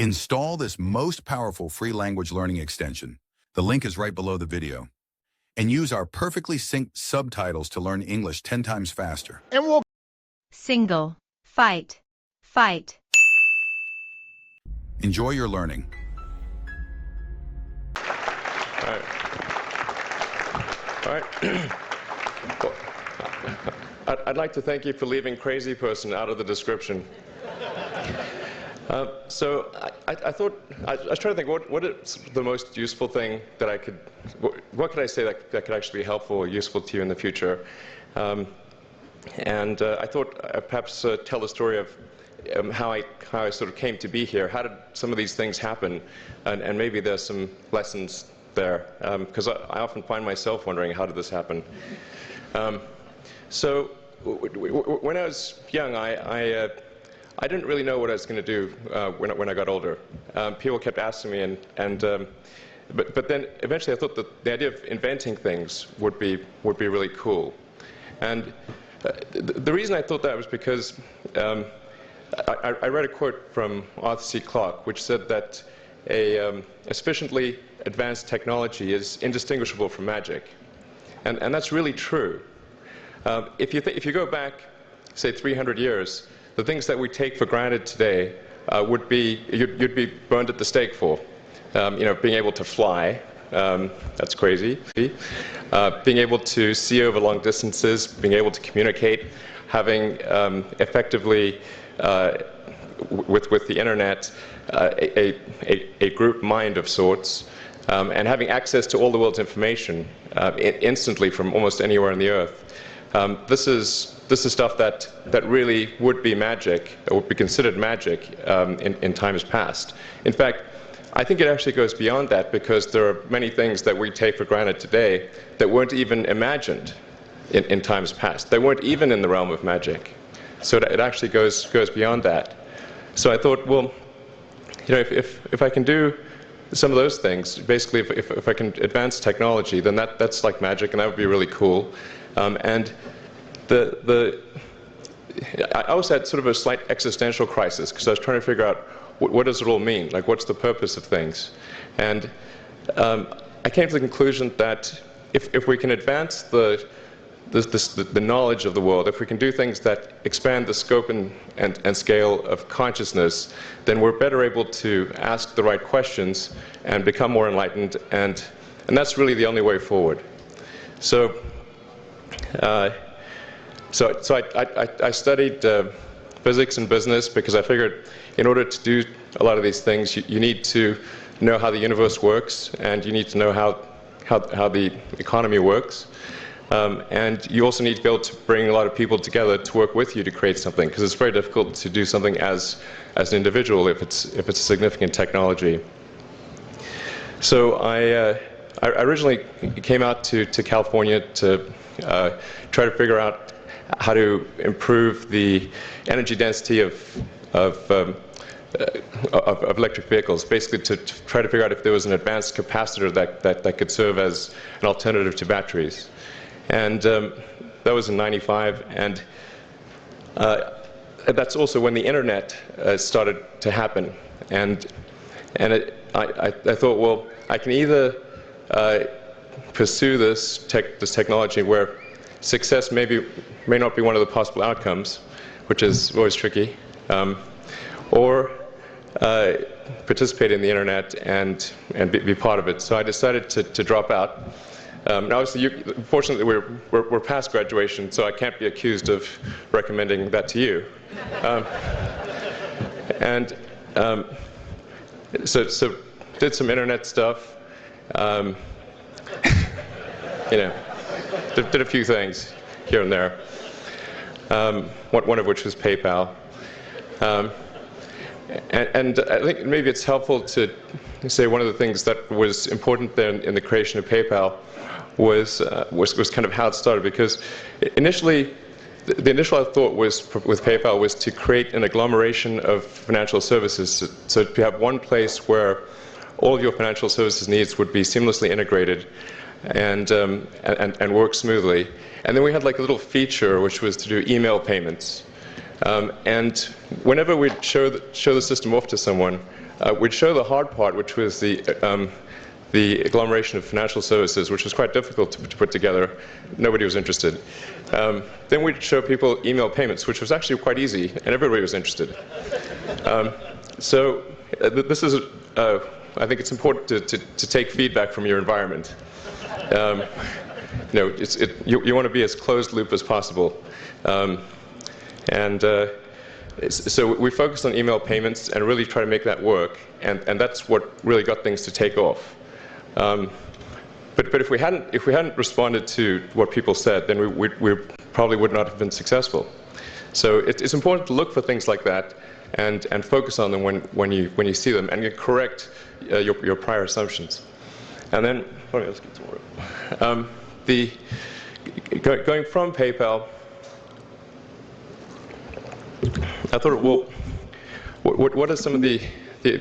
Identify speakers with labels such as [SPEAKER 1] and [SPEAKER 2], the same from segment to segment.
[SPEAKER 1] Install this most powerful free language learning extension. The link is right below the video. And use our perfectly synced subtitles to learn English 10 times faster.
[SPEAKER 2] And we'll
[SPEAKER 3] single, fight, fight.
[SPEAKER 1] Enjoy your learning.
[SPEAKER 4] All right. Well, I'd like to thank you for leaving crazy person out of the description. So I thought, I was trying to think, what is the most useful thing that I could, what could I say that could actually be helpful or useful to you in the future? And I thought I'd perhaps tell the story of how I sort of came to be here. How did some of these things happen? And maybe there's some lessons there, because I often find myself wondering, how did this happen? So when I was young, I didn't really know what I was going to do when I got older. People kept asking me, but then eventually I thought that the idea of inventing things would be really cool. And the reason I thought that was because I read a quote from Arthur C. Clarke, which said that a sufficiently advanced technology is indistinguishable from magic, and that's really true. If you go back, say 300 years, the things that we take for granted today would be you'd be burned at the stake for. Being able to fly, that's crazy. Being able to see over long distances, being able to communicate, having effectively with the internet a group mind of sorts, and having access to all the world's information instantly from almost anywhere on the earth. This is stuff that really would be magic, or would be considered magic in times past. In fact, I think it actually goes beyond that, because there are many things that we take for granted today that weren't even imagined in times past. They weren't even in the realm of magic. So it actually goes beyond that. So I thought, well, if I can do some of those things, basically if I can advance technology, then that's like magic, and that would be really cool. And I also had sort of a slight existential crisis, because I was trying to figure out what does it all mean? Like, what's the purpose of things? And I came to the conclusion that if we can advance the knowledge of the world, if we can do things that expand the scope and scale of consciousness, then we're better able to ask the right questions and become more enlightened, and that's really the only way forward. So I studied physics and business, because I figured in order to do a lot of these things, you need to know how the universe works, and you need to know how the economy works. And you also need to be able to bring a lot of people together to work with you to create something, because it's very difficult to do something as an individual if it's a significant technology. So I originally came out to California to try to figure out how to improve the energy density of electric vehicles, basically to try to figure out if there was an advanced capacitor that could serve as an alternative to batteries. And that was in '95, and that's also when the internet started to happen. And I thought, well, I can either pursue this technology where success may not be one of the possible outcomes, which is always tricky, or participate in the internet and be part of it. So I decided to drop out. Now, obviously, fortunately, we're past graduation, so I can't be accused of recommending that to you. So did some internet stuff. Did a few things here and there. One of which was PayPal. And I think maybe it's helpful to say one of the things that was important there in the creation of PayPal was kind of how it started, because initially the initial thought was with PayPal was to create an agglomeration of financial services, so to have one place where all of your financial services needs would be seamlessly integrated and work smoothly. And then we had like a little feature which was to do email payments. And whenever we'd show the system off to someone, we'd show the hard part, which was the agglomeration of financial services, which was quite difficult to put together. Nobody was interested. Then we'd show people email payments, which was actually quite easy, and everybody was interested. So this is, I think it's important to take feedback from your environment. You want to be as closed loop as possible. So we focused on email payments and really try to make that work, and that's what really got things to take off. But if we hadn't responded to what people said, then we probably would not have been successful. So it's important to look for things like that and focus on them when you see them, and you correct your prior assumptions. And then let's get to work. Going from PayPal, I thought, well, what are some of the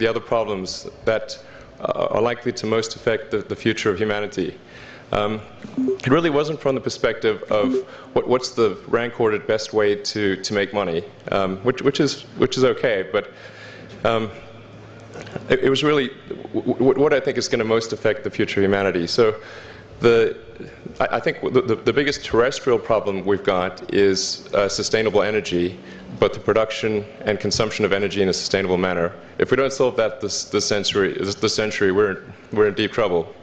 [SPEAKER 4] other problems that are likely to most affect the future of humanity? It really wasn't from the perspective of what's the rank-ordered best way to make money, which is okay, but it was really what I think is going to most affect the future of humanity. So I think the biggest terrestrial problem we've got is sustainable energy, but the production and consumption of energy in a sustainable manner. If we don't solve that this century, we're in deep trouble.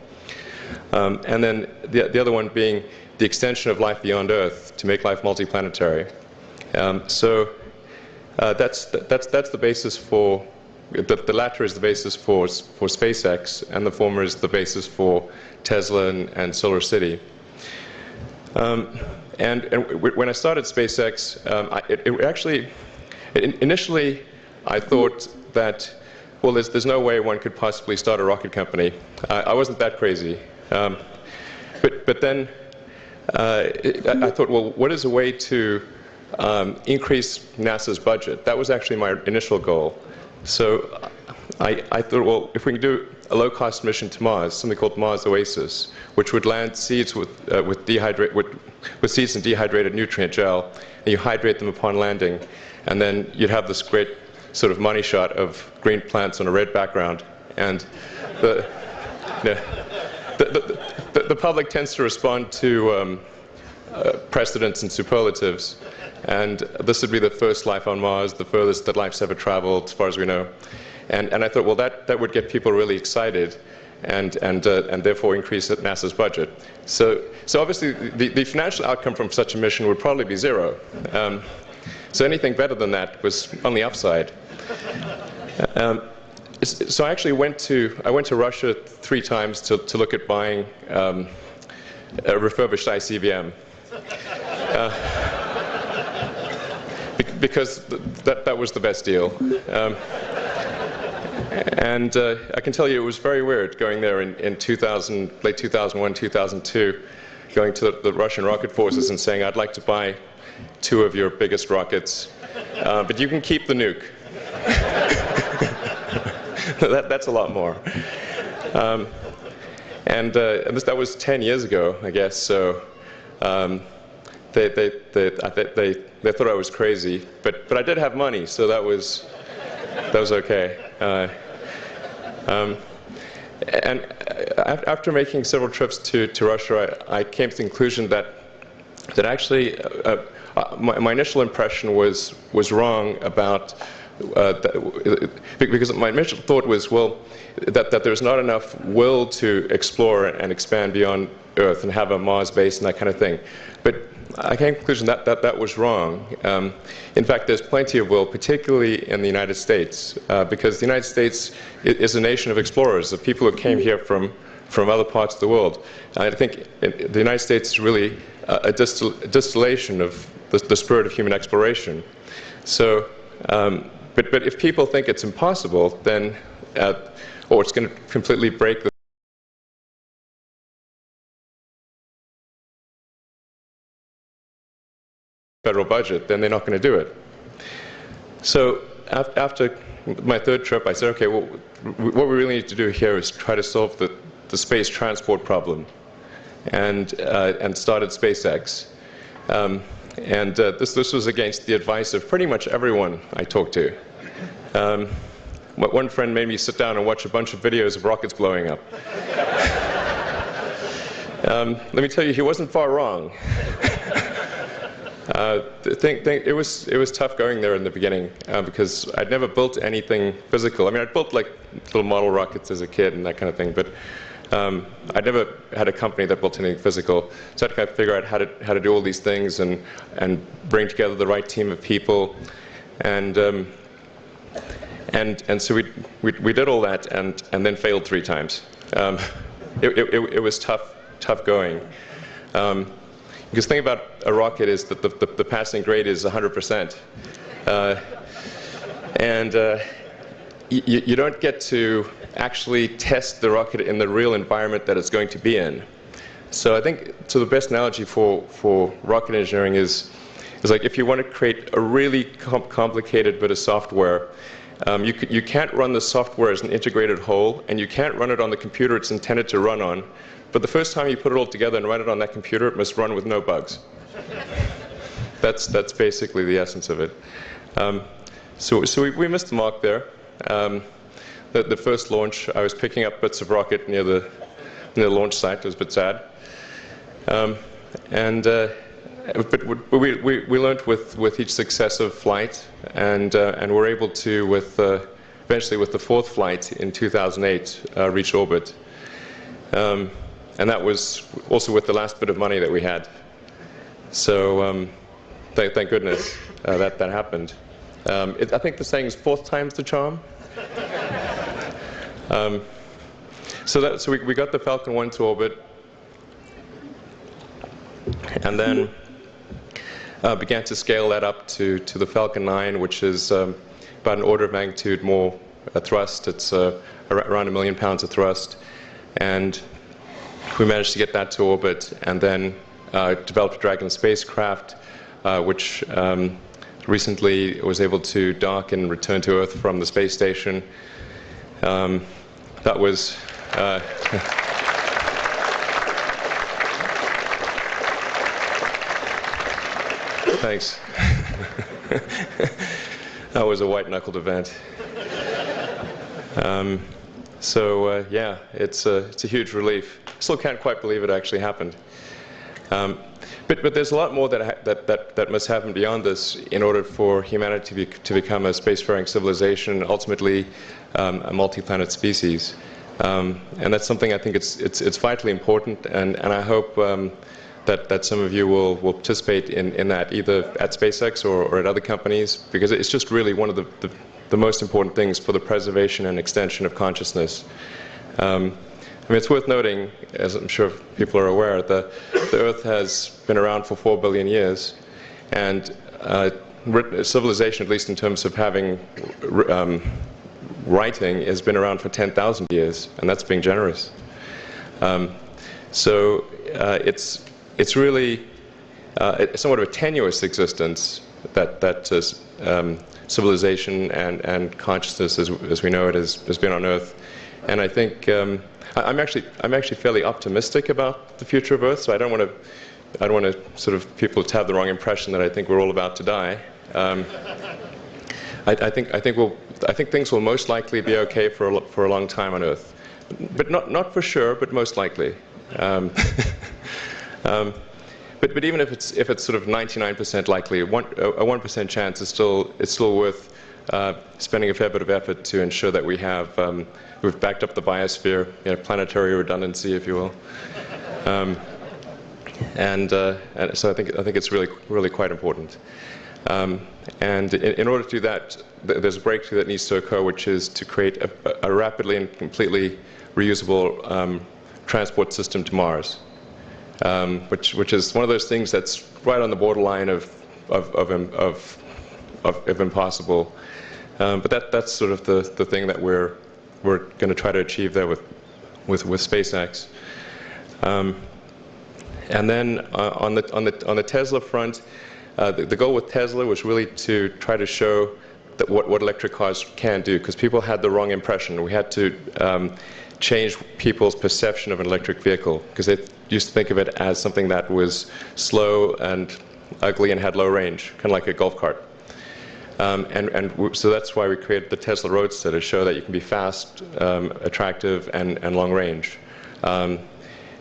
[SPEAKER 4] And then the other one being the extension of life beyond Earth to make life multiplanetary. So that's the basis for. The latter is the basis for SpaceX, and the former is the basis for Tesla and Solar City. And when I started SpaceX, initially I thought that, well, there's no way one could possibly start a rocket company. I wasn't that crazy. But then I thought, well, what is a way to increase NASA's budget? That was actually my initial goal. So I thought, well, if we can do a low-cost mission to Mars, something called Mars Oasis, which would land seeds with seeds in dehydrated nutrient gel, and you hydrate them upon landing, and then you'd have this great sort of money shot of green plants on a red background, and the public tends to respond to precedents and superlatives. And this would be the first life on Mars, the furthest that life's ever traveled, as far as we know. And I thought, well, that would get people really excited, and therefore increase NASA's budget. So obviously, the financial outcome from such a mission would probably be zero. So anything better than that was on the upside. So I actually went to Russia 3 times to look at buying a refurbished ICBM. Because that was the best deal. And I can tell you it was very weird going there in late 2001, 2002, going to the Russian rocket forces and saying, I'd like to buy 2 of your biggest rockets, but you can keep the nuke. That's a lot more. That was 10 years ago, I guess, so they thought I was crazy, but I did have money, so that was okay. And after making several trips to Russia, I came to the conclusion that actually my initial impression was wrong about because my initial thought was, well, that there's not enough will to explore and expand beyond Earth and have a Mars base and that kind of thing. But I came to the conclusion that was wrong. In fact, there's plenty of will, particularly in the United States, because the United States is a nation of explorers, of people who came here from other parts of the world. I think the United States is really a distillation of the spirit of human exploration. So, but if people think it's impossible, then, or it's going to completely break the federal budget, then they're not going to do it. So after my 3rd trip, I said, okay, well, what we really need to do here is try to solve the space transport problem, and started SpaceX. This was against the advice of pretty much everyone I talked to. one friend made me sit down and watch a bunch of videos of rockets blowing up. Let me tell you, he wasn't far wrong. It was tough going there in the beginning because I'd never built anything physical. I mean, I'd built like little model rockets as a kid and that kind of thing, but I'd never had a company that built anything physical. So I had to kind of figure out how to do all these things and bring together the right team of people, and so we did all that and then failed 3 times. It was tough going. Because the thing about a rocket is that the passing grade is 100%. You don't get to actually test the rocket in the real environment that it's going to be in. So I think the best analogy for rocket engineering is like if you want to create a really complicated bit of software, you can't run the software as an integrated whole, and you can't run it on the computer it's intended to run on. But the first time you put it all together and run it on that computer, it must run with no bugs. That's basically the essence of it. So we missed the mark there. The first launch, I was picking up bits of rocket near the launch site. It was a bit sad. But we learned with each successive flight, and were able to, eventually with the 4th flight in 2008, reach orbit. And that was also with the last bit of money that we had. So thank goodness that happened. I think the saying is 4th time's the charm. So we got the Falcon 1 to orbit, and then began to scale that up to the Falcon 9, which is about an order of magnitude more thrust. It's around 1 million pounds of thrust, and we managed to get that to orbit, and then developed a Dragon spacecraft, which recently was able to dock and return to Earth from the space station. That was thanks. That was a white-knuckled event. Yeah, it's a huge relief. Still can't quite believe it actually happened. But there's a lot more that must happen beyond this in order for humanity to become a spacefaring civilization, ultimately a multi-planet species. And that's something I think it's vitally important, and I hope that some of you will participate in that, either at SpaceX or at other companies, because it's just really one of the most important things for the preservation and extension of consciousness. I mean, it's worth noting, as I'm sure people are aware, the Earth has been around for 4 billion years, and civilization, at least in terms of having writing, has been around for 10,000 years, and that's being generous. It's really somewhat of a tenuous existence that civilization and consciousness, as we know it, has been on Earth, and I think I'm actually fairly optimistic about the future of Earth. So I don't want to sort of people to have the wrong impression that I think we're all about to die. I think things will most likely be okay for a long time on Earth, but not for sure, but most likely. But even if it's sort of 99% likely, a 1% chance is still worth spending a fair bit of effort to ensure that we've backed up the biosphere, planetary redundancy, if you will. And so I think it's really quite important. And in order to do that, there's a breakthrough that needs to occur, which is to create a rapidly and completely reusable transport system to Mars, which is one of those things that's right on the borderline of impossible. But that's sort of the thing that we're going to try to achieve there with SpaceX. And then on the Tesla front, the goal with Tesla was really to try to show that what electric cars can do, because people had the wrong impression. We had to change people's perception of an electric vehicle, because they used to think of it as something that was slow and ugly and had low range, kind of like a golf cart. So that's why we created the Tesla Roadster to show that you can be fast, attractive, and long range. And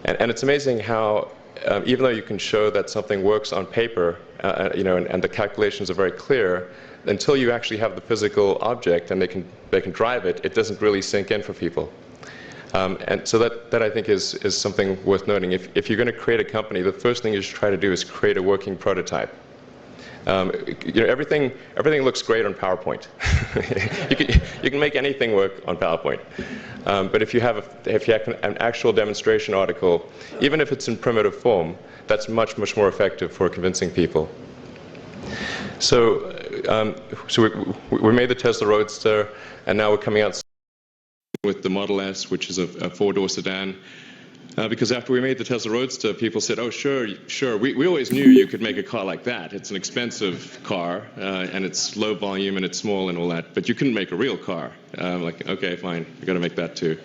[SPEAKER 4] it's amazing how, even though you can show that something works on paper, and the calculations are very clear, until you actually have the physical object and they can drive it, it doesn't really sink in for people. And so that I think is something worth noting. If you're going to create a company, the first thing you should try to do is create a working prototype. Everything looks great on PowerPoint. you can make anything work on PowerPoint. But if you have an actual demonstration article, even if it's in primitive form, that's much more effective for convincing people. So we made the Tesla Roadster, and now we're coming out with the Model S, which is a four-door sedan. Because after we made the Tesla Roadster, people said, "Oh, sure. We always knew you could make a car like that. It's an expensive car, and it's low volume, and it's small, and all that. But you couldn't make a real car." I'm like, "Okay, fine. We got to make that too."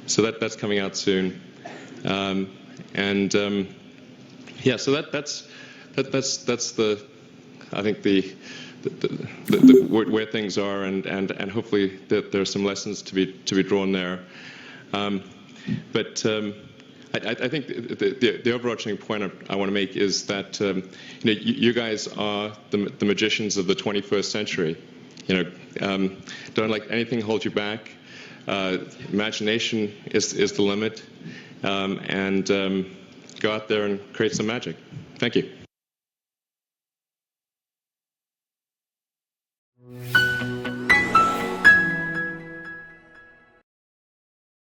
[SPEAKER 4] So that's coming out soon, yeah. So that's the I think the where things are, and hopefully there are some lessons to be drawn there. But I think the overarching point I want to make is that you guys are the magicians of the 21st century. Don't let anything hold you back. Imagination is the limit, and go out there and create some magic. Thank you.